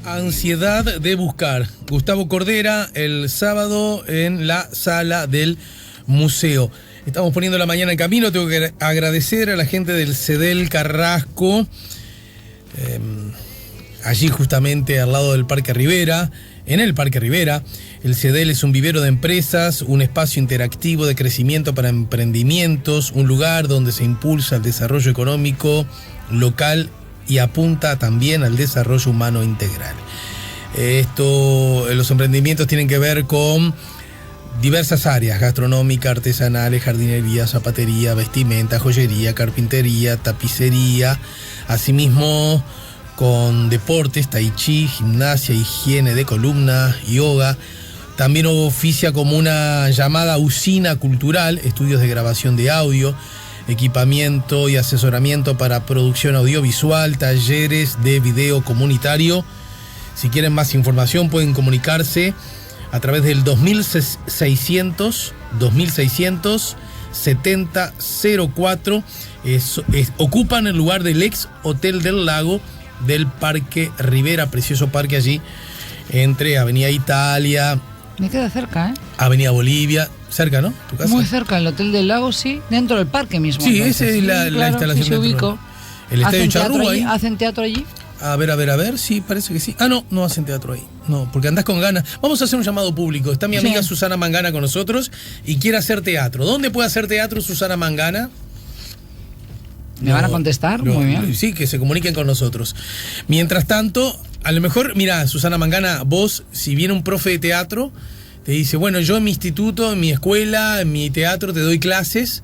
Ansiedad de buscar. Gustavo Cordera, el sábado en la sala del museo. Estamos poniendo la mañana en camino. Tengo que agradecer a la gente del CEDEL Carrasco, allí justamente al lado del Parque Rivera, en el Parque Rivera. El CEDEL es un vivero de empresas, un espacio interactivo de crecimiento para emprendimientos, un lugar donde se impulsa el desarrollo económico local y apunta también al desarrollo humano integral. Los emprendimientos tienen que ver con diversas áreas: gastronómica, artesanales, jardinería, zapatería, vestimenta, joyería, carpintería, tapicería, asimismo con deportes, tai chi, gimnasia, higiene de columna, yoga. También oficia como una llamada usina cultural, estudios de grabación de audio, equipamiento y asesoramiento para producción audiovisual, talleres de video comunitario. Si quieren más información pueden comunicarse a través del 2600 7004. Ocupan el lugar del ex Hotel del Lago del Parque Rivera, precioso parque allí entre Avenida Italia. Me queda cerca, Avenida Bolivia, cerca, ¿no? ¿Tu casa? Muy cerca, el Hotel del Lago, sí, dentro del parque mismo. Sí, esa es la instalación. Sí, se ubicó. El Estadio Charrúa ahí. ¿Hacen teatro allí? A ver, sí, parece que sí. No hacen teatro ahí. No, porque andás con ganas. Vamos a hacer un llamado público. Está mi amiga Susana Mangana con nosotros y quiere hacer teatro. ¿Dónde puede hacer teatro Susana Mangana? ¿Me van a contestar? Muy bien. Sí, que se comuniquen con nosotros. Mientras tanto, a lo mejor, mira, Susana Mangana, vos, si viene un profe de teatro, te dice, bueno, yo en mi instituto, en mi escuela, en mi teatro te doy clases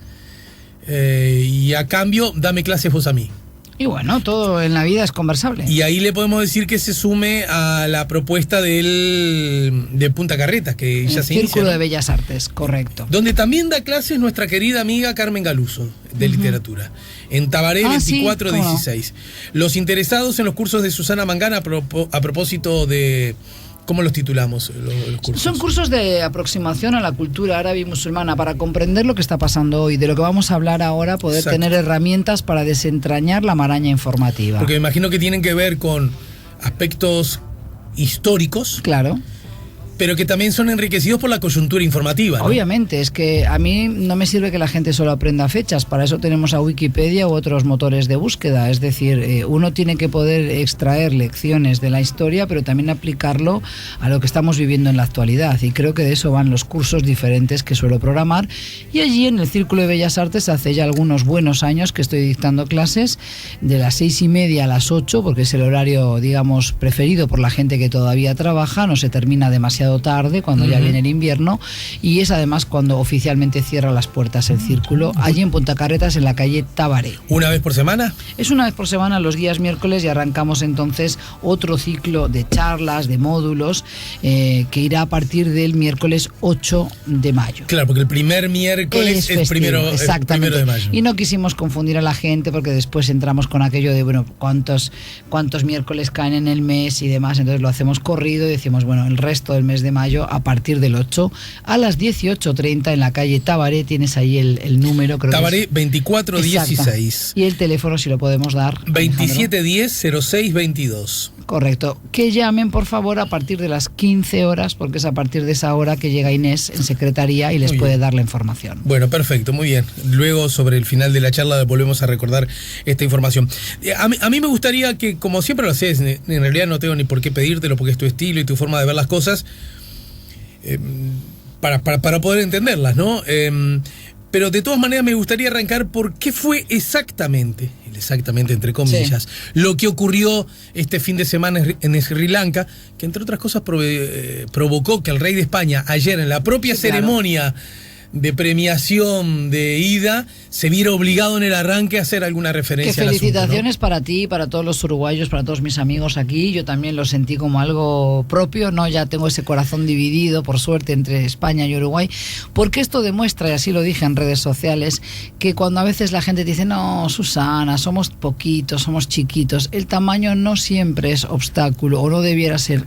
y a cambio dame clases vos a mí. Y bueno, todo en la vida es conversable. Y ahí le podemos decir que se sume a la propuesta de Punta Carretas, que ya se inicia. Círculo de Bellas Artes, correcto. Donde también da clases nuestra querida amiga Carmen Galuso, de literatura. En Tabaré 2416. Sí, los interesados en los cursos de Susana Mangana, a propósito de... ¿Cómo los titulamos los cursos? Son cursos de aproximación a la cultura árabe y musulmana para comprender lo que está pasando hoy, de lo que vamos a hablar ahora, poder tener herramientas para desentrañar la maraña informativa. Porque me imagino que tienen que ver con aspectos históricos. Claro. Pero que también son enriquecidos por la coyuntura informativa, ¿no? Obviamente, es que a mí no me sirve que la gente solo aprenda fechas, para eso tenemos a Wikipedia u otros motores de búsqueda, es decir, uno tiene que poder extraer lecciones de la historia, pero también aplicarlo a lo que estamos viviendo en la actualidad, y creo que de eso van los cursos diferentes que suelo programar, y allí en el Círculo de Bellas Artes hace ya algunos buenos años que estoy dictando clases de las 6:30 a las 8, porque es el horario, digamos, preferido por la gente que todavía trabaja, no se termina demasiado tarde, cuando ya viene el invierno, y es además cuando oficialmente cierra las puertas el círculo, allí en Punta Carretas, en la calle Tabaré. ¿Una vez por semana? Es una vez por semana, los días miércoles, y arrancamos entonces otro ciclo de charlas, de módulos, que irá a partir del miércoles 8 de mayo. Claro, porque el primer miércoles es primero de mayo. Y no quisimos confundir a la gente, porque después entramos con aquello de, bueno, cuántos miércoles caen en el mes y demás, entonces lo hacemos corrido y decimos, bueno, el resto del mes de mayo a partir del 8 a las 18:30 en la calle Tabaré. Tienes ahí el número, creo. Tabaré 2416. Y el teléfono, si lo podemos dar. 2710-0622. Correcto. Que llamen, por favor, a partir de las 15 horas, porque es a partir de esa hora que llega Inés en secretaría y les puede dar la información. Bueno, perfecto, muy bien. Luego, sobre el final de la charla, volvemos a recordar esta información. A mí me gustaría que, como siempre lo haces, en realidad no tengo ni por qué pedírtelo, porque es tu estilo y tu forma de ver las cosas, para poder entenderlas, ¿no? Pero de todas maneras me gustaría arrancar por qué fue exactamente entre comillas, lo que ocurrió este fin de semana en Sri Lanka, que entre otras cosas provocó que el rey de España ayer en la propia ceremonia de premiación de ida se viera obligado en el arranque a hacer alguna referencia al asunto, ¿no? Felicitaciones para ti, para todos los uruguayos, para todos mis amigos aquí. Yo también lo sentí como algo propio, ¿no? Ya tengo ese corazón dividido, por suerte, entre España y Uruguay, porque esto demuestra, y así lo dije en redes sociales, que cuando a veces la gente dice, no, Susana, somos poquitos, somos chiquitos, el tamaño no siempre es obstáculo, o no debiera ser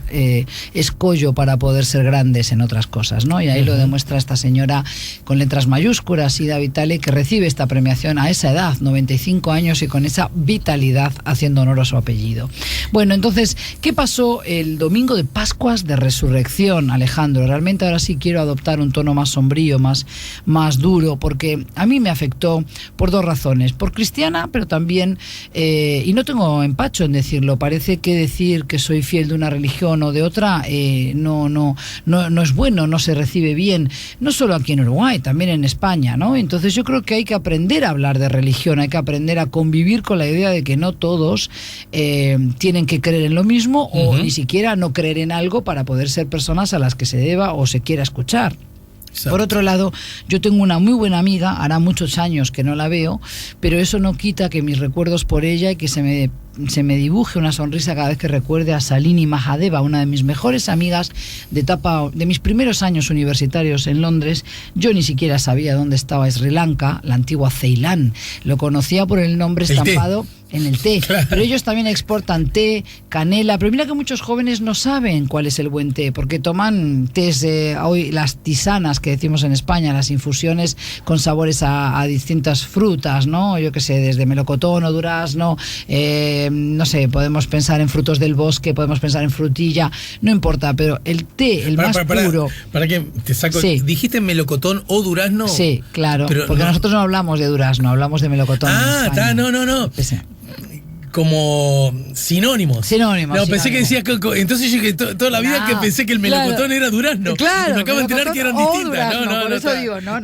escollo para poder ser grandes en otras cosas, ¿no? Y ahí lo demuestra esta señora con letras mayúsculas, Ida Vitale, que recibe esta premiación a esa edad, 95 años, y con esa vitalidad, haciendo honor a su apellido. Bueno, entonces, ¿qué pasó el domingo de Pascuas de Resurrección, Alejandro? Realmente ahora sí quiero adoptar un tono más sombrío, más duro, porque a mí me afectó por dos razones. Por cristiana, pero también, y no tengo empacho en decirlo, parece que decir que soy fiel de una religión o de otra no es bueno, no se recibe bien, no solo aquí en Uruguay, también en España, ¿no? Entonces yo creo que hay que aprender a hablar de religión, hay que aprender a convivir con la idea de que no todos tienen que creer en lo mismo o ni siquiera no creer en algo para poder ser personas a las que se deba o se quiera escuchar. Exacto. Por otro lado, yo tengo una muy buena amiga, hará muchos años que no la veo, pero eso no quita que mis recuerdos por ella y que se me dibuje una sonrisa cada vez que recuerde a Salini Mahadeva, una de mis mejores amigas de mis primeros años universitarios en Londres. Yo ni siquiera sabía dónde estaba Sri Lanka, la antigua Ceilán. Lo conocía por el nombre estampado en el té, claro. Pero ellos también exportan té, canela, pero mira que muchos jóvenes no saben cuál es el buen té, porque toman tés, hoy las tisanas que decimos en España, las infusiones con sabores a distintas frutas, ¿no? Yo qué sé, desde melocotón o durazno, no sé, podemos pensar en frutos del bosque, podemos pensar en frutilla, no importa, pero el té, el más puro... Para que te saco, sí. ¿Dijiste melocotón o durazno? Sí, claro, pero porque nosotros no hablamos de durazno, hablamos de melocotón. Ah, no. Sí. Como sinónimos. No, pensé que decías entonces yo que toda la vida que pensé que el melocotón era durazno. Claro. Y me acabo de enterar que eran distintas. No, por eso digo, no.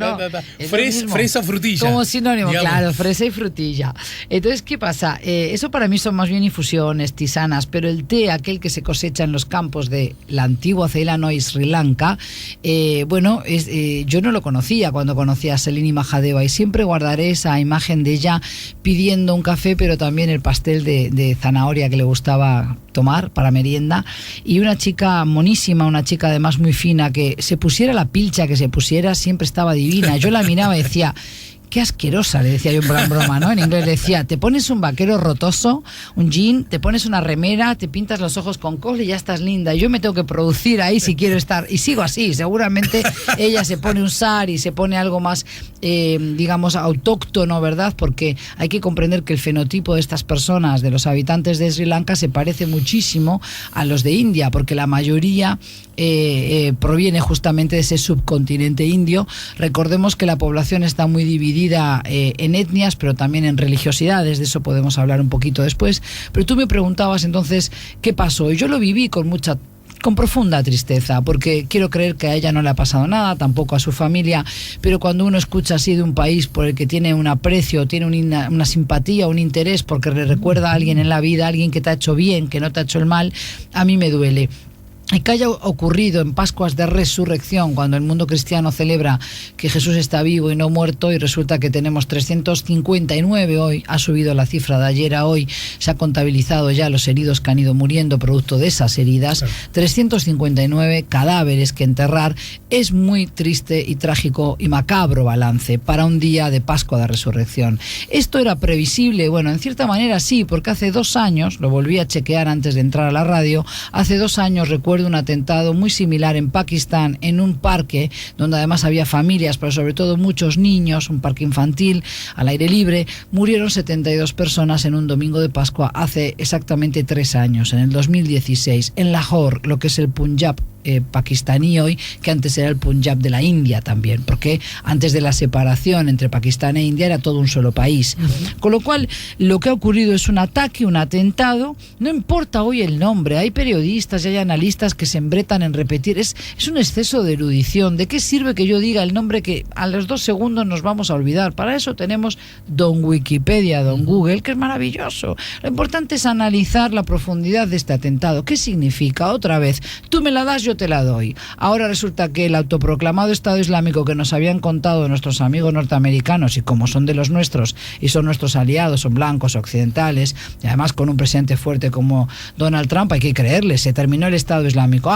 Fresa, frutilla. Como sinónimo, digamos. Claro, fresa y frutilla. Entonces, ¿qué pasa? Eso para mí son más bien infusiones, tisanas, pero el té, aquel que se cosecha en los campos de la antigua Ceilán y Sri Lanka, yo no lo conocía cuando conocí a Salini Mahadeva y siempre guardaré esa imagen de ella pidiendo un café, pero también el pastel de zanahoria que le gustaba tomar para merienda, y una chica monísima, una chica además muy fina, que se pusiera la pilcha que se pusiera, siempre estaba divina. Yo la miraba y decía, qué asquerosa, le decía yo en broma, ¿no? En inglés le decía, te pones un vaquero rotoso, un jean, te pones una remera, te pintas los ojos con colle y ya estás linda. Yo me tengo que producir ahí si quiero estar, y sigo así. Seguramente ella se pone un sari, se pone algo más, digamos, autóctono, ¿verdad? Porque hay que comprender que el fenotipo de estas personas, de los habitantes de Sri Lanka, se parece muchísimo a los de India, porque la mayoría proviene justamente de ese subcontinente indio. Recordemos que la población está muy dividida en etnias, pero también en religiosidades, de eso podemos hablar un poquito después. Pero tú me preguntabas entonces qué pasó, y yo lo viví con profunda tristeza, porque quiero creer que a ella no le ha pasado nada, tampoco a su familia, pero cuando uno escucha así de un país por el que tiene un aprecio, tiene una simpatía, un interés, porque le recuerda a alguien en la vida, a alguien que te ha hecho bien, que no te ha hecho el mal, a mí me duele. Y que haya ocurrido en Pascuas de Resurrección, cuando el mundo cristiano celebra que Jesús está vivo y no muerto, y resulta que tenemos 359 hoy, ha subido la cifra de ayer a hoy, se ha contabilizado ya los heridos que han ido muriendo producto de esas heridas, claro. 359 cadáveres que enterrar, es muy triste y trágico y macabro balance para un día de Pascua de Resurrección. ¿Esto era previsible? Bueno, en cierta manera sí, porque hace 2 años, lo volví a chequear antes de entrar a la radio, hace 2 años recuerdo un atentado muy similar en Pakistán, en un parque donde además había familias, pero sobre todo muchos niños, un parque infantil al aire libre. Murieron 72 personas en un domingo de Pascua hace exactamente 3 años, en el 2016, en Lahore, lo que es el Punjab pakistaní hoy, que antes era el Punjab de la India también, porque antes de la separación entre Pakistán e India era todo un solo país. Con lo cual, lo que ha ocurrido es un ataque, un atentado, no importa hoy el nombre, hay periodistas y hay analistas que se embretan en repetir, es un exceso de erudición. ¿De qué sirve que yo diga el nombre que a los 2 segundos nos vamos a olvidar? Para eso tenemos don Wikipedia, don Google, que es maravilloso. Lo importante es analizar la profundidad de este atentado. ¿Qué significa? Otra vez, tú me la das, yo te la doy. Ahora resulta que el autoproclamado Estado Islámico que nos habían contado nuestros amigos norteamericanos, y como son de los nuestros y son nuestros aliados, son blancos, occidentales, y además con un presidente fuerte como Donald Trump, hay que creerle, se terminó el Estado Islámico.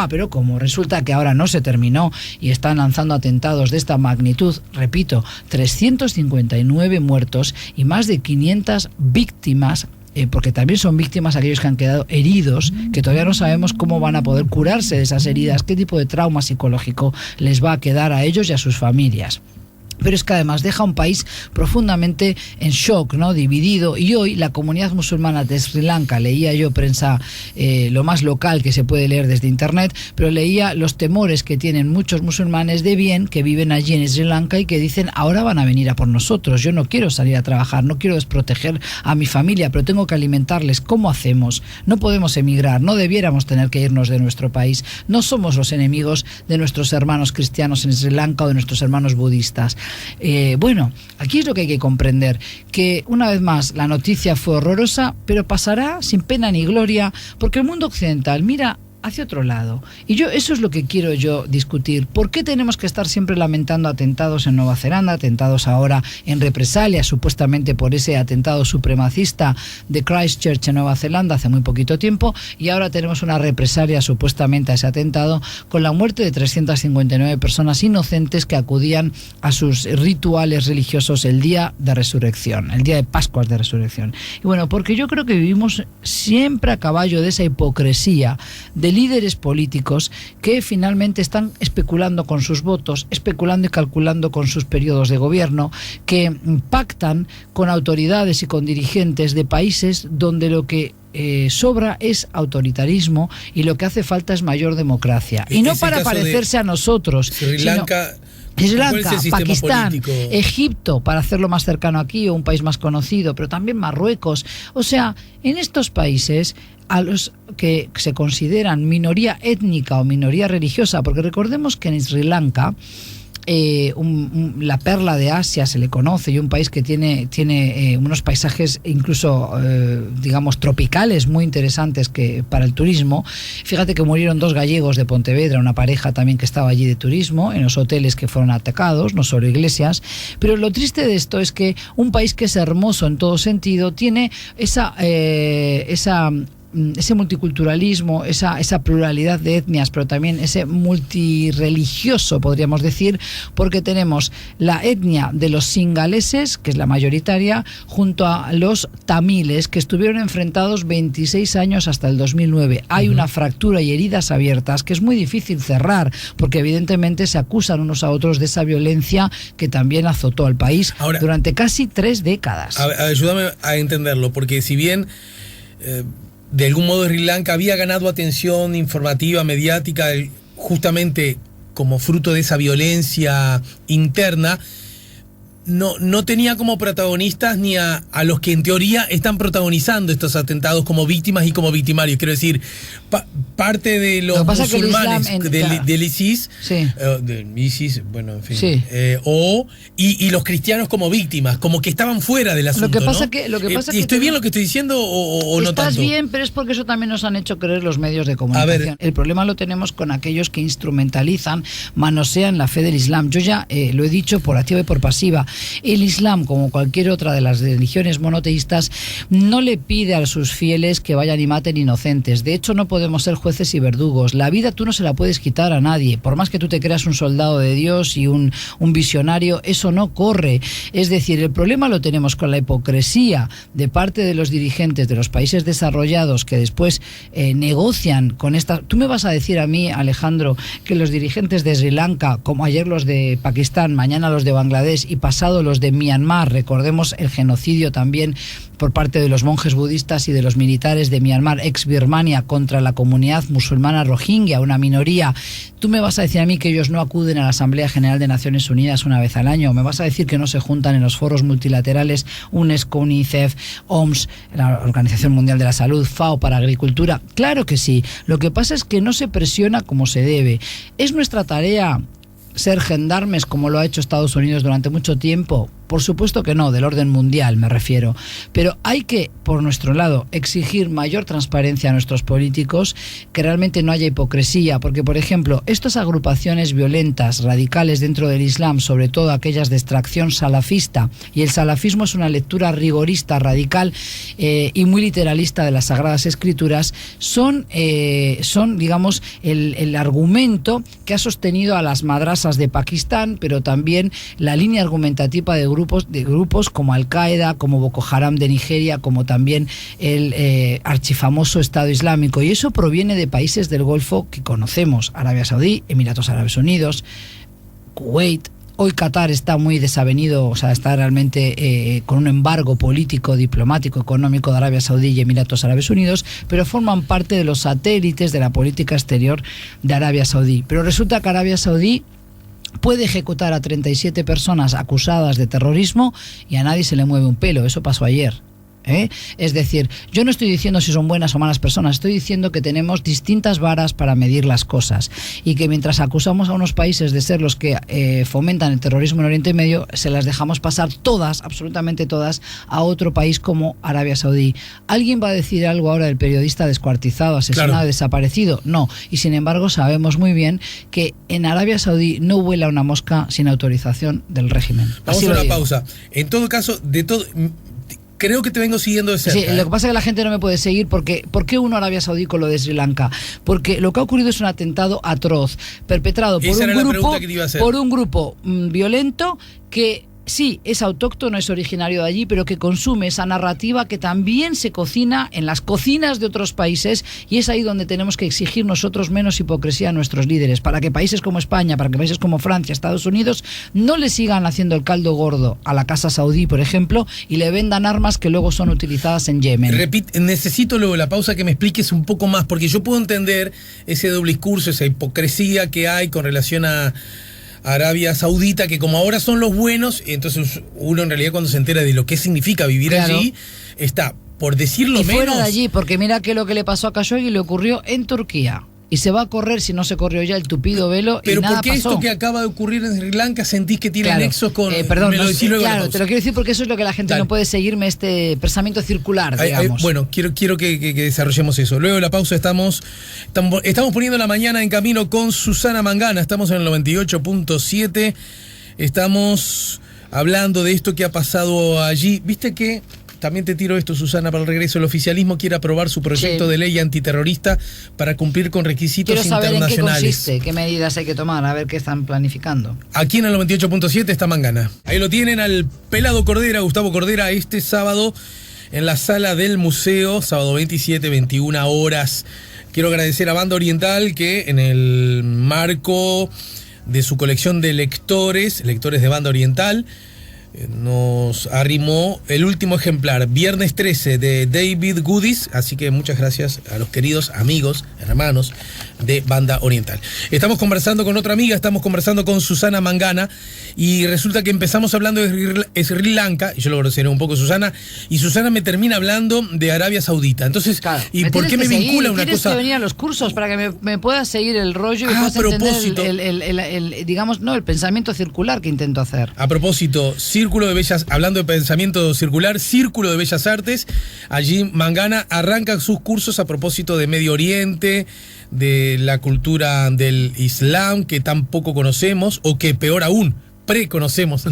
Pero como resulta que ahora no se terminó y están lanzando atentados de esta magnitud, repito, 359 muertos y más de 500 víctimas, porque también son víctimas aquellos que han quedado heridos, que todavía no sabemos cómo van a poder curarse de esas heridas, qué tipo de trauma psicológico les va a quedar a ellos y a sus familias. pero es que además deja un país profundamente en shock, ¿no? Dividido. Y hoy la comunidad musulmana de Sri Lanka, leía yo prensa lo más local que se puede leer desde internet, pero leía los temores que tienen muchos musulmanes de bien que viven allí en Sri Lanka y que dicen, ahora van a venir a por nosotros, yo no quiero salir a trabajar, no quiero desproteger a mi familia, pero tengo que alimentarles. ¿Cómo hacemos? No podemos emigrar, no debiéramos tener que irnos de nuestro país, no somos los enemigos de nuestros hermanos cristianos en Sri Lanka o de nuestros hermanos budistas. Bueno, aquí es lo que hay que comprender, que una vez más la noticia fue horrorosa, pero pasará sin pena ni gloria, porque el mundo occidental mira hacia otro lado. Y eso es lo que quiero yo discutir. ¿Por qué tenemos que estar siempre lamentando atentados en Nueva Zelanda, atentados ahora en represalia, supuestamente por ese atentado supremacista de Christchurch en Nueva Zelanda hace muy poquito tiempo, y ahora tenemos una represalia supuestamente a ese atentado con la muerte de 359 personas inocentes que acudían a sus rituales religiosos el día de resurrección, el día de Pascuas de Resurrección? Y bueno, porque yo creo que vivimos siempre a caballo de esa hipocresía de líderes políticos que finalmente están especulando con sus votos, especulando y calculando con sus periodos de gobierno, que pactan con autoridades y con dirigentes de países donde lo que sobra es autoritarismo y lo que hace falta es mayor democracia. Y no para parecerse a nosotros, Sri Lanka, Sri Lanka, Pakistán, político? Egipto, para hacerlo más cercano aquí, o un país más conocido, pero también Marruecos. O sea, en estos países, a los que se consideran minoría étnica o minoría religiosa, porque recordemos que en Sri Lanka, la perla de Asia se le conoce, y un país que tiene unos paisajes incluso digamos tropicales muy interesantes que para el turismo. Fíjate que murieron 2 gallegos de Pontevedra, una pareja también que estaba allí de turismo, en los hoteles que fueron atacados, no solo iglesias. Pero lo triste de esto es que un país que es hermoso en todo sentido tiene ese multiculturalismo, esa pluralidad de etnias, pero también ese multirreligioso, podríamos decir, porque tenemos la etnia de los singaleses, que es la mayoritaria, junto a los tamiles, que estuvieron enfrentados 26 años hasta el 2009. Hay una fractura y heridas abiertas que es muy difícil cerrar, porque evidentemente se acusan unos a otros de esa violencia que también azotó al país durante casi 3 décadas. Ayúdame a entenderlo, porque si bien de algún modo Sri Lanka había ganado atención informativa, mediática, justamente como fruto de esa violencia interna, no tenía como protagonistas ni a los que en teoría están protagonizando estos atentados como víctimas y como victimarios. Quiero decir, parte de los musulmanes del ISIS, sí. Del ISIS, bueno, en fin, sí. Y los cristianos como víctimas, como que estaban fuera del asunto. Lo que pasa ¿Y estoy bien lo que estoy diciendo o no tanto? Estás bien, pero es porque eso también nos han hecho creer los medios de comunicación. El problema lo tenemos con aquellos que instrumentalizan, manosean la fe del Islam. Yo ya lo he dicho por activa y por pasiva. El Islam, como cualquier otra de las religiones monoteístas, no le pide a sus fieles que vayan y maten inocentes. De hecho, no podemos ser jueces y verdugos. La vida tú no se la puedes quitar a nadie. Por más que tú te creas un soldado de Dios y un visionario, eso no corre. Es decir, el problema lo tenemos con la hipocresía de parte de los dirigentes de los países desarrollados que después negocian con esta... Tú me vas a decir a mí, Alejandro, que los dirigentes de Sri Lanka, como ayer los de Pakistán, mañana los de Bangladesh y pasado los de Myanmar, recordemos el genocidio también por parte de los monjes budistas y de los militares de Myanmar, ex Birmania, contra la comunidad musulmana rohingya, una minoría. Tú me vas a decir a mí que ellos no acuden a la Asamblea General de Naciones Unidas una vez al año, me vas a decir que no se juntan en los foros multilaterales UNESCO, UNICEF, OMS, la Organización Mundial de la Salud, FAO para Agricultura. Claro que sí, lo que pasa es que no se presiona como se debe. ¿Es nuestra tarea ser gendarmes como lo ha hecho Estados Unidos durante mucho tiempo? Por supuesto que no, del orden mundial me refiero. Pero hay que, por nuestro lado, exigir mayor transparencia a nuestros políticos, que realmente no haya hipocresía, porque, por ejemplo, estas agrupaciones violentas, radicales dentro del Islam, sobre todo aquellas de extracción salafista, y el salafismo es una lectura rigorista, radical y muy literalista de las Sagradas Escrituras, son digamos, el argumento que ha sostenido a las madrasas de Pakistán, pero también la línea argumentativa de grupos como Al-Qaeda, como Boko Haram de Nigeria, como también el archifamoso Estado Islámico. Y eso proviene de países del Golfo que conocemos: Arabia Saudí, Emiratos Árabes Unidos, Kuwait, Hoy Qatar está muy desavenido, o sea, está realmente con un embargo político, diplomático, económico de Arabia Saudí y Emiratos Árabes Unidos, pero forman parte de los satélites de la política exterior de Arabia Saudí. Pero resulta que Arabia Saudí puede ejecutar a 37 personas acusadas de terrorismo y a nadie se le mueve un pelo. Eso pasó ayer. Es decir, yo no estoy diciendo si son buenas o malas personas, estoy diciendo que tenemos distintas varas para medir las cosas y que mientras acusamos a unos países de ser los que fomentan el terrorismo en Oriente Medio, se las dejamos pasar todas, absolutamente todas, a otro país como Arabia Saudí. ¿Alguien va a decir algo ahora del periodista descuartizado, asesinado, claro, desaparecido? No, y sin embargo sabemos muy bien que en Arabia Saudí no vuela una mosca sin autorización del régimen. Vamos a una pausa. En todo caso, de todo... Creo que te vengo siguiendo de cerca. Sí, lo que pasa es que la gente no me puede seguir porque ¿por qué uno Arabia Saudí con lo de Sri Lanka? Porque lo que ha ocurrido es un atentado atroz, perpetrado por un grupo violento que sí, es autóctono, es originario de allí, pero que consume esa narrativa que también se cocina en las cocinas de otros países, y es ahí donde tenemos que exigir nosotros menos hipocresía a nuestros líderes, para que países como España, para que países como Francia, Estados Unidos, no le sigan haciendo el caldo gordo a la Casa Saudí, por ejemplo, y le vendan armas que luego son utilizadas en Yemen. Necesito luego la pausa que me expliques un poco más, porque yo puedo entender ese doble discurso, esa hipocresía que hay con relación a Arabia Saudita, que como ahora son los buenos, entonces uno en realidad cuando se entera de lo que significa vivir allí, está, por decirlo menos... Y fuera de allí, porque mira que lo que le pasó a Khashoggi le ocurrió en Turquía. Y se va a correr, si no se corrió ya, el tupido velo. Pero y nada ¿por qué pasó? Esto que acaba de ocurrir en Sri Lanka sentís que tiene nexos con... Perdón, claro, te lo quiero decir porque eso es lo que la gente no puede seguirme, este pensamiento circular, digamos. Bueno, quiero que desarrollemos eso. Luego de la pausa estamos poniendo la mañana en camino con Susana Mangana. Estamos en el 98.7. Estamos hablando de esto que ha pasado allí. ¿Viste que... También te tiro esto, Susana, para el regreso. El oficialismo quiere aprobar su proyecto de ley antiterrorista para cumplir con requisitos internacionales. Quiero saber en qué consiste, qué medidas hay que tomar, a ver qué están planificando. Aquí en el 98.7 está Mangana. Ahí lo tienen al pelado Cordera, Gustavo Cordera, este sábado en la sala del museo, sábado 27, 21 horas. Quiero agradecer a Banda Oriental que en el marco de su colección de lectores de Banda Oriental, nos arrimó el último ejemplar, Viernes 13, de David Goodis, así que muchas gracias a los queridos amigos, hermanos de Banda Oriental. Estamos conversando con otra amiga, estamos conversando con Susana Mangana, y resulta que empezamos hablando de Sri Lanka, y yo lo groseré un poco, Susana, y Susana me termina hablando de Arabia Saudita. Entonces, claro, ¿y por qué me vincula una cosa? Tienes que venir a los cursos para que me puedas seguir el rollo y puedas entender digamos, el pensamiento circular que intento hacer. A propósito, Círculo de Bellas, hablando de pensamiento circular, Círculo de Bellas Artes, allí Mangana arranca sus cursos a propósito de Medio Oriente, de la cultura del Islam, que tan poco conocemos, o que peor aún, preconocemos,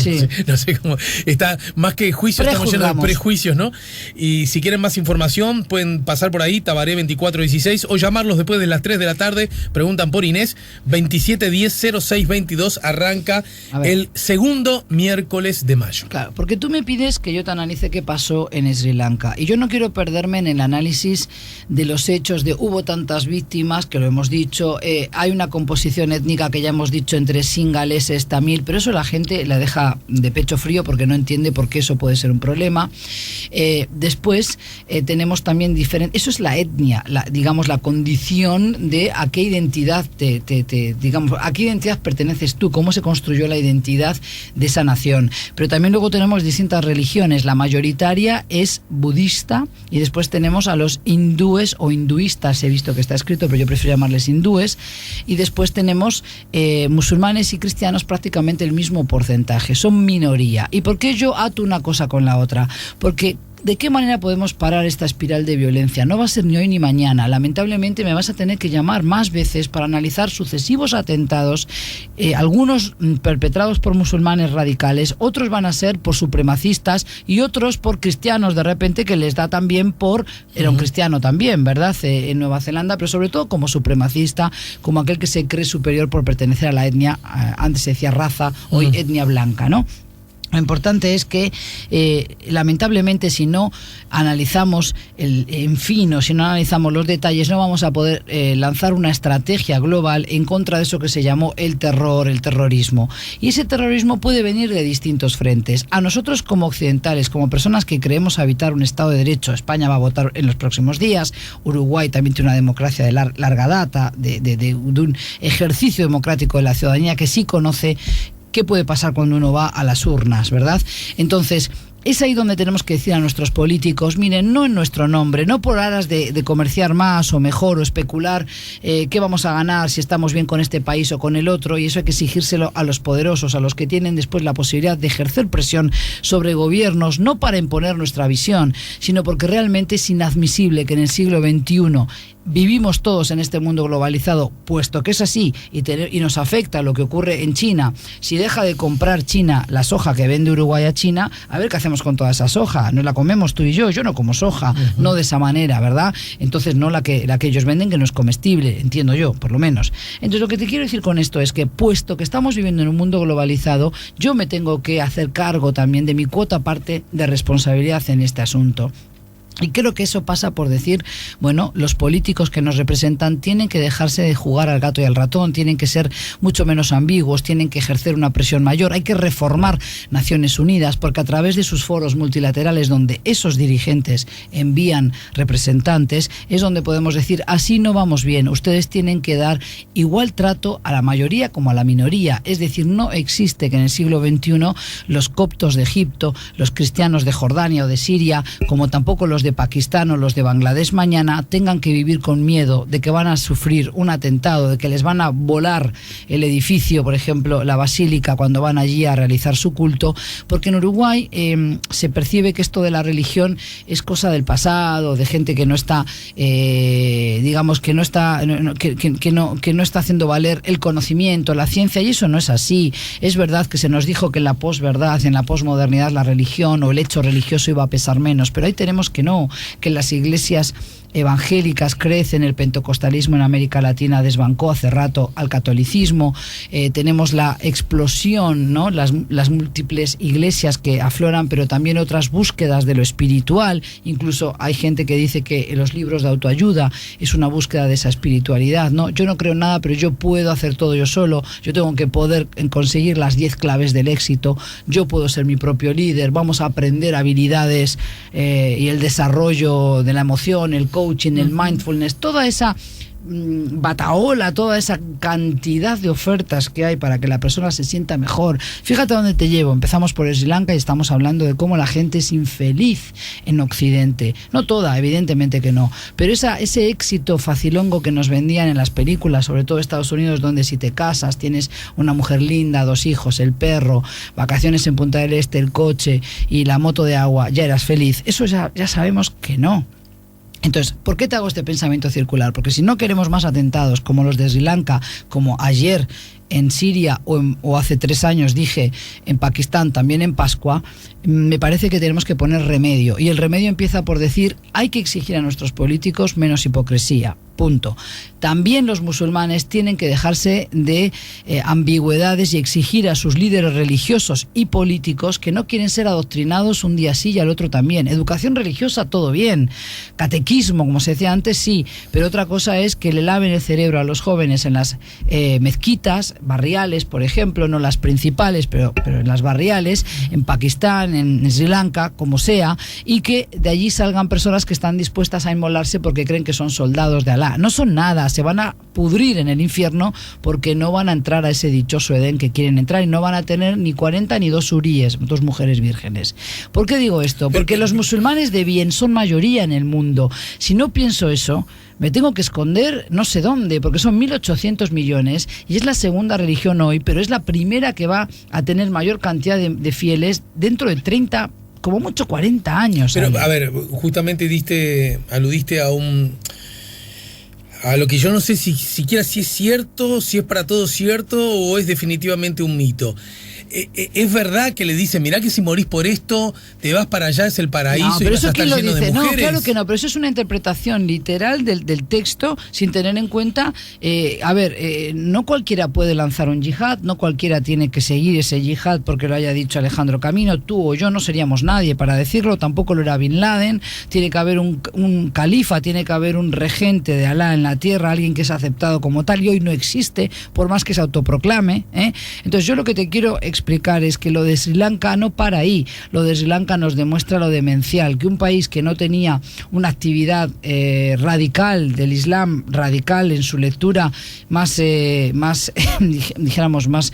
no sé cómo, está más que juicio, estamos llenos de prejuicios, ¿no? Y si quieren más información, pueden pasar por ahí, Tabaré 2416, o llamarlos después de las 3 de la tarde, preguntan por Inés, 2710-0622, arranca el segundo miércoles de mayo. Claro, porque tú me pides que yo te analice qué pasó en Sri Lanka, y yo no quiero perderme en el análisis de los hechos, de hubo tantas víctimas, que lo hemos dicho, hay una composición étnica que ya hemos dicho entre singaleses, tamil, pero eso la gente la deja de pecho frío porque no entiende por qué eso puede ser un problema. Después tenemos también diferente, eso es la etnia, digamos la condición de a qué identidad digamos, a qué identidad perteneces tú, cómo se construyó la identidad de esa nación. Pero también luego tenemos distintas religiones, la mayoritaria es budista, y después tenemos a los hindúes o hinduistas, he visto que está escrito, pero yo prefiero llamarles hindúes, y después tenemos musulmanes y cristianos, prácticamente el mismo porcentaje, son minoría. ¿Y por qué yo ato una cosa con la otra? Porque ¿de qué manera podemos parar esta espiral de violencia? No va a ser ni hoy ni mañana. Lamentablemente me vas a tener que llamar más veces para analizar sucesivos atentados, algunos perpetrados por musulmanes radicales, otros van a ser por supremacistas y otros por cristianos de repente, que les da también por... Era un cristiano también, ¿verdad? En Nueva Zelanda, pero sobre todo como supremacista, como aquel que se cree superior por pertenecer a la etnia, antes se decía raza, hoy etnia blanca, ¿no? Lo importante es que, lamentablemente, si no analizamos si no analizamos los detalles, no vamos a poder lanzar una estrategia global en contra de eso que se llamó el terrorismo. Y ese terrorismo puede venir de distintos frentes. A nosotros como occidentales, como personas que creemos habitar un Estado de Derecho, España va a votar en los próximos días, Uruguay también tiene una democracia de larga data, de un ejercicio democrático de la ciudadanía que sí conoce qué puede pasar cuando uno va a las urnas, ¿verdad? Entonces, es ahí donde tenemos que decir a nuestros políticos, miren, no en nuestro nombre, no por aras de comerciar más o mejor o especular qué vamos a ganar si estamos bien con este país o con el otro, y eso hay que exigírselo a los poderosos, a los que tienen después la posibilidad de ejercer presión sobre gobiernos, no para imponer nuestra visión, sino porque realmente es inadmisible que en el siglo XXI vivimos todos en este mundo globalizado, puesto que es así y nos afecta lo que ocurre en China. Si deja de comprar China la soja que vende Uruguay a China, a ver qué hacemos con toda esa soja. Nos la comemos tú y yo no como soja, no de esa manera, ¿verdad? Entonces no la que ellos venden, que no es comestible, entiendo yo, por lo menos. Entonces lo que te quiero decir con esto es que, puesto que estamos viviendo en un mundo globalizado, yo me tengo que hacer cargo también de mi cuota parte de responsabilidad en este asunto. Y creo que eso pasa por decir, bueno, los políticos que nos representan tienen que dejarse de jugar al gato y al ratón, tienen que ser mucho menos ambiguos, tienen que ejercer una presión mayor. Hay que reformar Naciones Unidas, porque a través de sus foros multilaterales, donde esos dirigentes envían representantes, es donde podemos decir, así no vamos bien, ustedes tienen que dar igual trato a la mayoría como a la minoría. Es decir, no existe que en el siglo XXI los coptos de Egipto, los cristianos de Jordania o de Siria, como tampoco los de Pakistán o los de Bangladesh mañana tengan que vivir con miedo de que van a sufrir un atentado, de que les van a volar el edificio, por ejemplo, la basílica, cuando van allí a realizar su culto, porque en Uruguay se percibe que esto de la religión es cosa del pasado, de gente que no está, digamos, que no está haciendo valer el conocimiento, la ciencia, y eso no es así. Es verdad que se nos dijo que en la posverdad, en la posmodernidad, la religión o el hecho religioso iba a pesar menos, pero ahí tenemos que no, que las iglesias evangélicas crecen, el pentecostalismo en América Latina desbancó hace rato al catolicismo, tenemos la explosión, ¿no? Las múltiples iglesias que afloran, pero también otras búsquedas de lo espiritual. Incluso hay gente que dice que en los libros de autoayuda es una búsqueda de esa espiritualidad, ¿no? Yo no creo en nada, pero yo puedo hacer todo yo solo, yo tengo que poder conseguir las 10 claves del éxito, yo puedo ser mi propio líder, vamos a aprender habilidades y el desarrollo de la emoción, el coaching, el mindfulness, toda esa batahola, toda esa cantidad de ofertas que hay para que la persona se sienta mejor. Fíjate a dónde te llevo. Empezamos por Sri Lanka y estamos hablando de cómo la gente es infeliz en Occidente. No toda, evidentemente que no, pero ese éxito facilongo que nos vendían en las películas, sobre todo Estados Unidos, donde si te casas, tienes una mujer linda, 2 hijos, el perro, vacaciones en Punta del Este, el coche y la moto de agua, ya eras feliz. Eso ya sabemos que no. Entonces, ¿por qué te hago este pensamiento circular? Porque si no queremos más atentados como los de Sri Lanka, como ayer en Siria o hace 3 años dije en Pakistán, también en Pascua, me parece que tenemos que poner remedio. Y el remedio empieza por decir, hay que exigir a nuestros políticos menos hipocresía. Punto. También los musulmanes tienen que dejarse de ambigüedades y exigir a sus líderes religiosos y políticos que no quieren ser adoctrinados un día sí y al otro también. Educación religiosa, todo bien. Catequismo, como se decía antes, sí. Pero otra cosa es que le laven el cerebro a los jóvenes en las mezquitas barriales, por ejemplo, no las principales, pero en las barriales, en Pakistán, en Sri Lanka, como sea, y que de allí salgan personas que están dispuestas a inmolarse porque creen que son soldados de Alá. No son nada, se van a pudrir en el infierno porque no van a entrar a ese dichoso Edén que quieren entrar y no van a tener ni 40 ni 2 huríes, 2 mujeres vírgenes. ¿Por qué digo esto? Porque los musulmanes de bien son mayoría en el mundo. Si no pienso eso, me tengo que esconder no sé dónde, porque son 1.800 millones y es la segunda religión hoy, pero es la primera que va a tener mayor cantidad de fieles dentro de 30, como mucho 40 años. Pero, a ver, justamente aludiste a lo que yo no sé siquiera si es cierto, si es para todos cierto o es definitivamente un mito. es verdad que le dicen, mirá que si morís por esto, te vas para allá, es el paraíso, no, y pero vas a eso estar quién lo lleno de dice. No, mujeres. claro que no, pero eso es una interpretación literal del texto sin tener en cuenta, no cualquiera puede lanzar un yihad, no cualquiera tiene que seguir ese yihad porque lo haya dicho Alejandro Camino, tú o yo no seríamos nadie para decirlo, tampoco lo era Bin Laden. Tiene que haber un califa, tiene que haber un regente de Alá en la tierra, alguien que es aceptado como tal, y hoy no existe, por más que se autoproclame, ¿eh? Entonces yo lo que te quiero explicar es que lo de Sri Lanka no para ahí, lo de Sri Lanka nos demuestra lo demencial, que un país que no tenía una actividad radical del Islam, radical en su lectura más dijéramos, más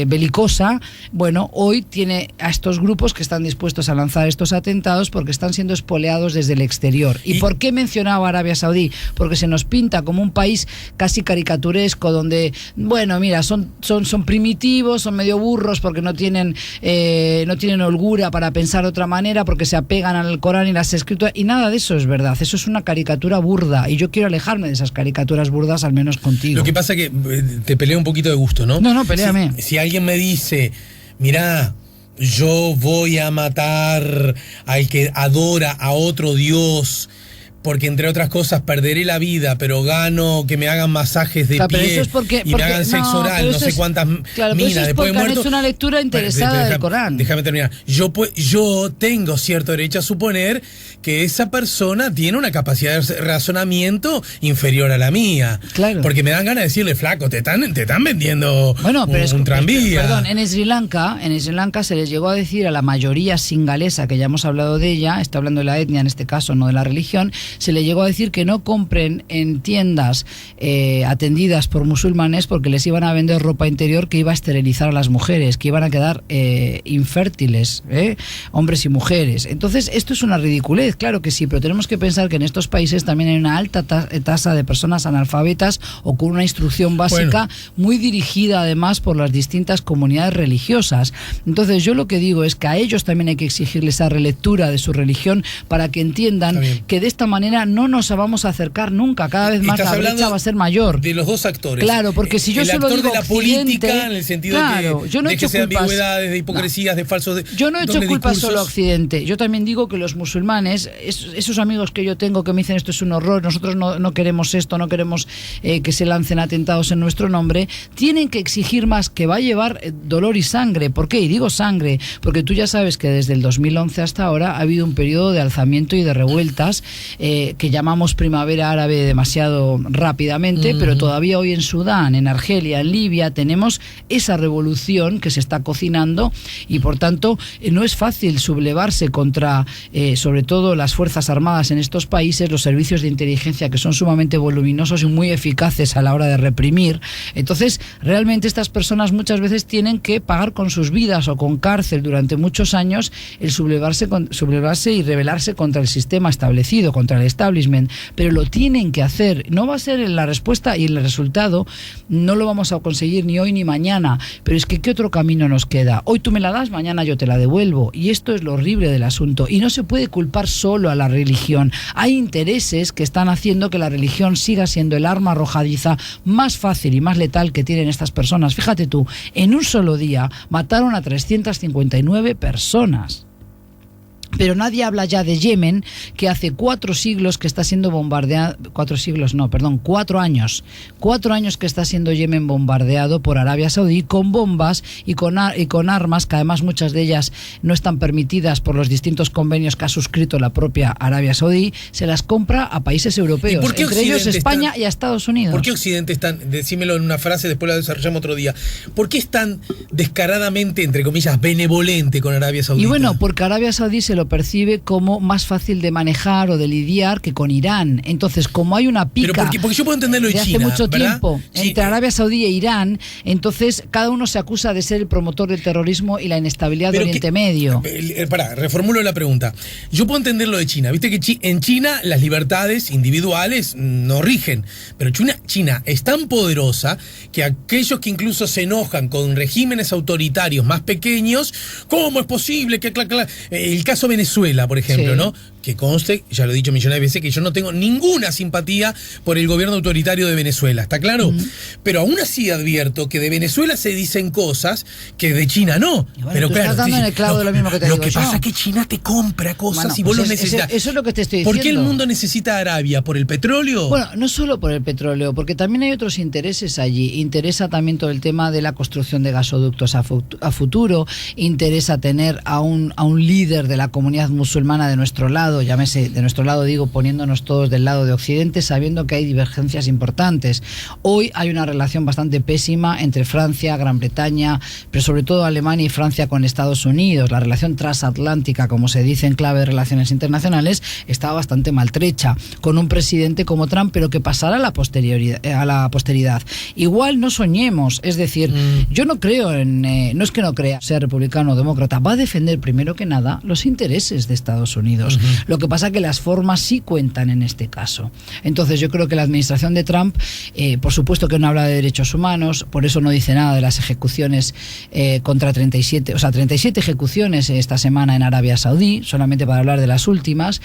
belicosa, bueno, hoy tiene a estos grupos que están dispuestos a lanzar estos atentados porque están siendo espoleados desde el exterior. ¿Y por qué mencionaba Arabia Saudí? Porque se nos pinta como un país casi caricaturesco, donde, bueno, mira, son primitivos, son medio burros porque no tienen holgura para pensar de otra manera, porque se apegan al Corán y las escrituras, y nada de eso es verdad. Eso es una caricatura burda, y yo quiero alejarme de esas caricaturas burdas, al menos contigo. Lo que pasa es que te peleo un poquito de gusto, ¿no? No, peleame. Si alguien me dice, mirá, yo voy a matar al que adora a otro Dios, porque entre otras cosas perderé la vida, pero gano que me hagan masajes de pie y me hagan sexo oral, no sé cuántas minas después de muerto. Han hecho una lectura interesada del Corán. Déjame terminar. Yo tengo cierto derecho a suponer que esa persona tiene una capacidad de razonamiento inferior a la mía. Claro. Porque me dan ganas de decirle, flaco, te están vendiendo un tranvía. Perdón, en Sri Lanka se les llegó a decir a la mayoría singalesa, que ya hemos hablado de ella, está hablando de la etnia en este caso, no de la religión, se le llegó a decir que no compren en tiendas atendidas por musulmanes porque les iban a vender ropa interior que iba a esterilizar a las mujeres, que iban a quedar infértiles, hombres y mujeres. Entonces, esto es una ridiculez, claro que sí, pero tenemos que pensar que en estos países también hay una alta tasa de personas analfabetas o con una instrucción básica muy dirigida además por las distintas comunidades religiosas. Entonces, yo lo que digo es que a ellos también hay que exigirles esa relectura de su religión para que entiendan que de esta manera no nos vamos a acercar nunca, cada vez más la brecha va a ser mayor. De los dos actores. Claro, porque si yo solo digo de la política, en el sentido de yo no que sean ambigüedades, de hipocresías, de falsos yo no he hecho culpa solo a Occidente. Yo también digo que los musulmanes, esos amigos que yo tengo que me dicen esto es un horror, nosotros no queremos esto, no queremos que se lancen atentados en nuestro nombre, tienen que exigir más, que va a llevar dolor y sangre. ¿Por qué? Y digo sangre, porque tú ya sabes que desde el 2011 hasta ahora ha habido un periodo de alzamiento y de revueltas que llamamos primavera árabe demasiado rápidamente, pero todavía hoy en Sudán, en Argelia, en Libia, tenemos esa revolución que se está cocinando y por tanto no es fácil sublevarse contra sobre todo las fuerzas armadas en estos países, los servicios de inteligencia que son sumamente voluminosos y muy eficaces a la hora de reprimir. Entonces, realmente estas personas muchas veces tienen que pagar con sus vidas o con cárcel durante muchos años el sublevarse y rebelarse contra el sistema establecido, contra el establishment, pero lo tienen que hacer. No va a ser la respuesta y el resultado no lo vamos a conseguir ni hoy ni mañana, pero es que ¿qué otro camino nos queda? Hoy tú me la das, mañana yo te la devuelvo, y esto es lo horrible del asunto, y no se puede culpar solo a la religión. Hay intereses que están haciendo que la religión siga siendo el arma arrojadiza más fácil y más letal que tienen estas personas. Fíjate tú, en un solo día mataron a 359 personas. Pero nadie habla ya de Yemen, que hace 4 siglos que está siendo bombardeado, 4 años que está siendo Yemen bombardeado por Arabia Saudí con bombas y con armas, que además muchas de ellas no están permitidas por los distintos convenios que ha suscrito la propia Arabia Saudí, se las compra a países europeos, entre ellos España y a Estados Unidos. ¿Por qué Occidente están, decímelo en una frase, después la desarrollamos otro día, por qué es tan descaradamente, entre comillas, benevolente con Arabia Saudí? Y bueno, porque Arabia Saudí se lo percibe como más fácil de manejar o de lidiar que con Irán. Entonces, como hay una pica porque yo puedo entenderlo de hace China, mucho ¿verdad? tiempo entre Arabia Saudí e Irán, entonces cada uno se acusa de ser el promotor del terrorismo y la inestabilidad de Oriente Medio. Reformulo la pregunta. Yo puedo entender lo de China. Viste que en China las libertades individuales no rigen, pero China es tan poderosa que aquellos que incluso se enojan con regímenes autoritarios más pequeños, ¿cómo es posible que el caso Venezuela, por ejemplo, sí, ¿no? que conste, ya lo he dicho millones de veces, que yo no tengo ninguna simpatía por el gobierno autoritario de Venezuela, ¿está claro? Pero aún así advierto que de Venezuela se dicen cosas que de China no. Bueno, pero tú claro, estás dando en el clavo de lo mismo que te lo digo que yo. pasa es que China te compra cosas, Bueno, y vos pues lo necesitas. eso es lo que te estoy diciendo. ¿Por qué el mundo necesita a Arabia? ¿Por el petróleo? Bueno, no solo por el petróleo, porque también hay otros intereses allí. Interesa también todo el tema de la construcción de gasoductos a futuro. Interesa tener a un líder de la comunidad musulmana de nuestro lado, llámese de nuestro lado, digo, poniéndonos todos del lado de Occidente, sabiendo que hay divergencias importantes. Hoy hay una relación bastante pésima entre Francia, Gran Bretaña, pero sobre todo Alemania y Francia con Estados Unidos. La relación transatlántica, como se dice en clave de relaciones internacionales, está bastante maltrecha, con un presidente como Trump, pero que pasará a la posteridad. Igual no soñemos, es decir, yo no creo en, no es que no crea, sea republicano o demócrata, va a defender primero que nada los intereses de Estados Unidos. Lo que pasa que las formas sí cuentan en este caso. Entonces yo creo que la administración de Trump, por supuesto que no habla de derechos humanos, por eso no dice nada de las ejecuciones contra 37 ejecuciones esta semana en Arabia Saudí, solamente para hablar de las últimas,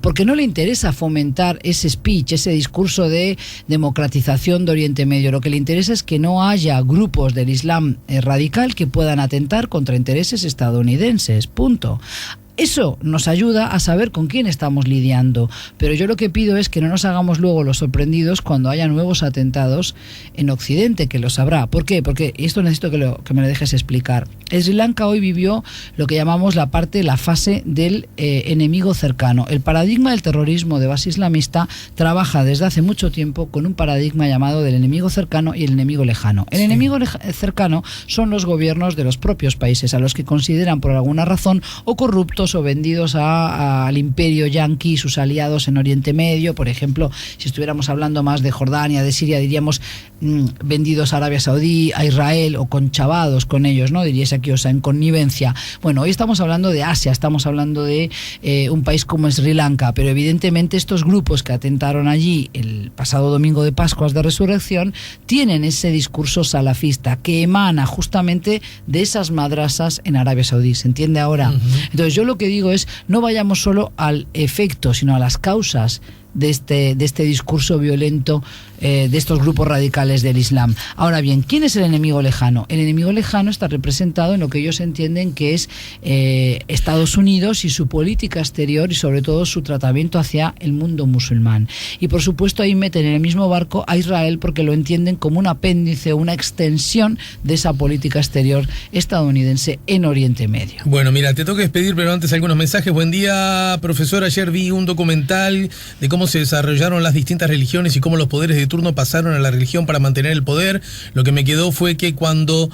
porque no le interesa fomentar ese speech, ese discurso de democratización de Oriente Medio. Lo que le interesa es que no haya grupos del Islam radical que puedan atentar contra intereses estadounidenses. Punto. Eso nos ayuda a saber con quién estamos lidiando, pero yo lo que pido es que no nos hagamos luego los sorprendidos cuando haya nuevos atentados en Occidente, que los habrá. ¿Por qué? Porque esto necesito que me lo dejes explicar. Sri Lanka hoy vivió lo que llamamos la fase del enemigo cercano. El paradigma del terrorismo de base islamista trabaja desde hace mucho tiempo con un paradigma llamado del enemigo cercano y el enemigo lejano. El enemigo cercano son los gobiernos de los propios países, a los que consideran por alguna razón o corruptos o vendidos al imperio yanqui y sus aliados en Oriente Medio. Por ejemplo, si estuviéramos hablando más de Jordania, de Siria, diríamos vendidos a Arabia Saudí, a Israel, o conchavados con ellos, ¿no? Diríais aquí, o sea, en connivencia. Bueno, hoy estamos hablando de Asia, estamos hablando de un país como Sri Lanka, pero evidentemente estos grupos que atentaron allí el pasado domingo de Pascuas de Resurrección tienen ese discurso salafista que emana justamente de esas madrasas en Arabia Saudí. ¿Se entiende ahora? Entonces yo lo que digo es, no vayamos solo al efecto, sino a las causas de este discurso violento de estos grupos radicales del Islam. Ahora bien, ¿quién es el enemigo lejano? El enemigo lejano está representado en lo que ellos entienden que es Estados Unidos y su política exterior y sobre todo su tratamiento hacia el mundo musulmán. Y por supuesto ahí meten en el mismo barco a Israel porque lo entienden como un apéndice o una extensión de esa política exterior estadounidense en Oriente Medio. Bueno, mira, te tengo que despedir, pero antes algunos mensajes. Buen día, profesor. Ayer vi un documental de cómo se desarrollaron las distintas religiones y cómo los poderes de turno pasaron a la religión para mantener el poder. Lo que me quedó fue cuando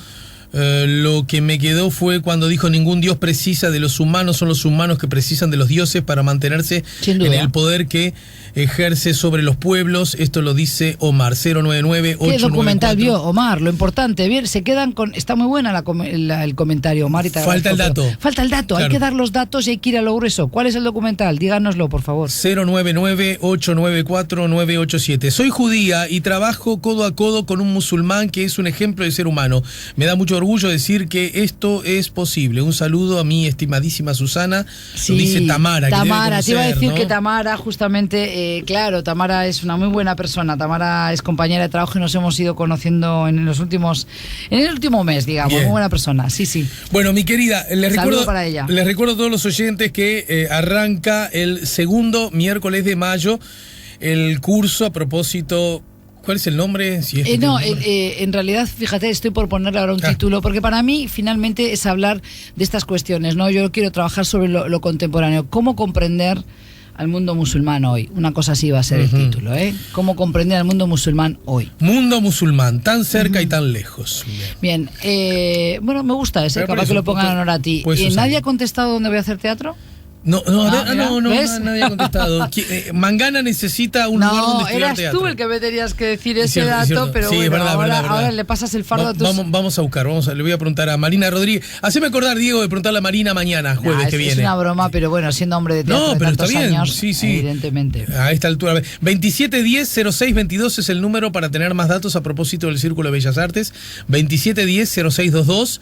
dijo: ningún dios precisa de los humanos, son los humanos que precisan de los dioses para mantenerse en el poder que ejerce sobre los pueblos. Esto lo dice Omar, 099-894. ¿Qué documental vio, Omar? Lo importante, bien, se quedan con... Está muy buena el comentario, Omar. Y falta el dato. Falta el dato, claro. Hay que dar los datos y hay que ir a lo grueso. ¿Cuál es el documental? Díganoslo, por favor. 099-894-987. Soy judía y trabajo codo a codo con un musulmán que es un ejemplo de ser humano. Me da mucho orgullo decir que esto es posible. Un saludo a mi estimadísima Susana. Sí, lo dice Tamara. Tamara, te iba a decir, ¿no? Que Tamara justamente... claro, Tamara es una muy buena persona. Tamara es compañera de trabajo y nos hemos ido conociendo en el último mes, digamos. Bien. Muy buena persona, sí. Bueno, mi querida, les recuerdo a todos los oyentes que arranca el segundo miércoles de mayo el curso a propósito... ¿Cuál es el nombre? Si es en realidad, fíjate, estoy por ponerle ahora un título, porque para mí finalmente es hablar de estas cuestiones, ¿no? Yo quiero trabajar sobre lo contemporáneo, cómo comprender al mundo musulmán hoy. Una cosa así va a ser el título, ¿eh? Cómo comprender al mundo musulmán hoy. Mundo musulmán, tan cerca y tan lejos. Bien, bueno, me gusta ese, capaz que lo pongan en honor a ti. ¿Nadie ha contestado dónde voy a hacer teatro? No, nadie ha contestado. Mangana necesita un lugar donde estudiar teatro. Eras tú el que me tenías que decir ese dato, pero sí, bueno, ahora le pasas el fardo a tus... Vamos a buscar, le voy a preguntar a Marina Rodríguez. Haceme acordar, Diego, de preguntarle a Marina mañana, jueves que viene. Es una broma, pero bueno, siendo hombre de teatro de tantos años, sí. Evidentemente. A esta altura. 2710-0622 es el número para tener más datos a propósito del Círculo de Bellas Artes. 2710-0622.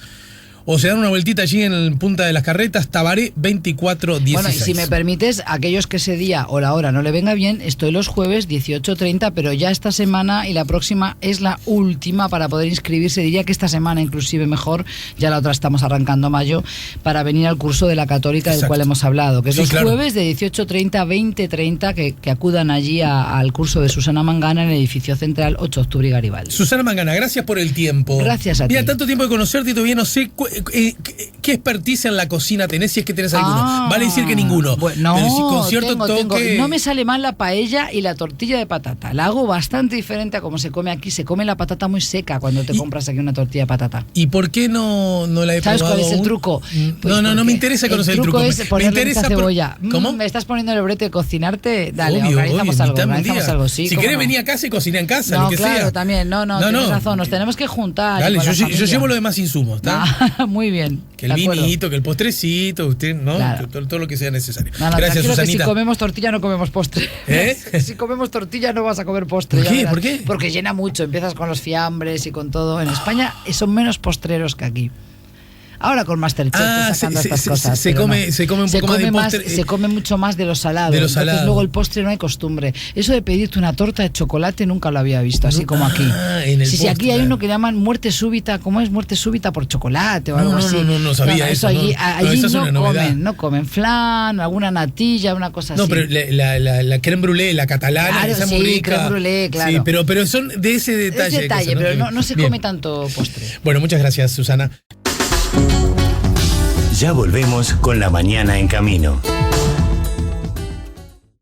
o se dan una vueltita allí en Punta de las Carretas, Tabaré 2416. Bueno, y si me permites, aquellos que ese día o la hora no le venga bien, estoy los jueves 18:30, pero ya esta semana y la próxima es la última para poder inscribirse. Diría que esta semana inclusive mejor, ya la otra estamos arrancando mayo, para venir al curso de la Católica. Exacto. Del cual hemos hablado, que es los jueves de 18:30 a 20:30, que acudan allí al curso de Susana Mangana en el edificio central 8 de octubre y Garibaldi. Susana Mangana, gracias por el tiempo. Gracias a ti. Mira, tanto tiempo de conocerte y todavía no sé qué expertise en la cocina tenés, si es que tenés alguno. Vale decir que ninguno. Bueno, pero si con cierto toque... No me sale mal la paella y la tortilla de patata. La hago bastante diferente a como se come aquí. Se come la patata muy seca cuando te compras aquí una tortilla de patata. ¿Y por qué no la he probado? ¿Sabes cuál es el truco? Pues no me interesa conocer el truco. Es me interesa cebolla. ¿Cómo? ¿Me estás poniendo el brete de cocinarte? Dale, obvio, organizamos algo. Sí, si querés no. venir a casa y cocina en casa, no, lo que claro, sea. También. No, tienes razón. Nos tenemos que juntar. Dale, yo llevo lo demás insumos, ¿está? Muy bien. Que el vinito, que el postrecito, usted, ¿no? Claro. Todo lo que sea necesario. Gracias, Susanita. Que si comemos tortilla no comemos postre. ¿Eh? Si comemos tortilla no vas a comer postre. ¿Por qué? Porque llena mucho. Empiezas con los fiambres y con todo. En España son menos postreros que aquí. Ahora con Masterchef sacando estas cosas. Se come un poco más de postre. Se come mucho más de lo salado. Entonces luego el postre no hay costumbre. Eso de pedirte una torta de chocolate nunca lo había visto, así como aquí. Si aquí hay uno que llaman muerte súbita, ¿cómo es? Muerte súbita por chocolate o algo así. No sabía eso. Allí no comen flan, alguna natilla, una cosa así. No, pero la crème brûlée, la catalana, claro, esa muy rica. Crème brûlée, claro. Sí, pero son de ese detalle. Pero no se come tanto postre. Bueno, muchas gracias, Susana. Ya volvemos con La Mañana en Camino.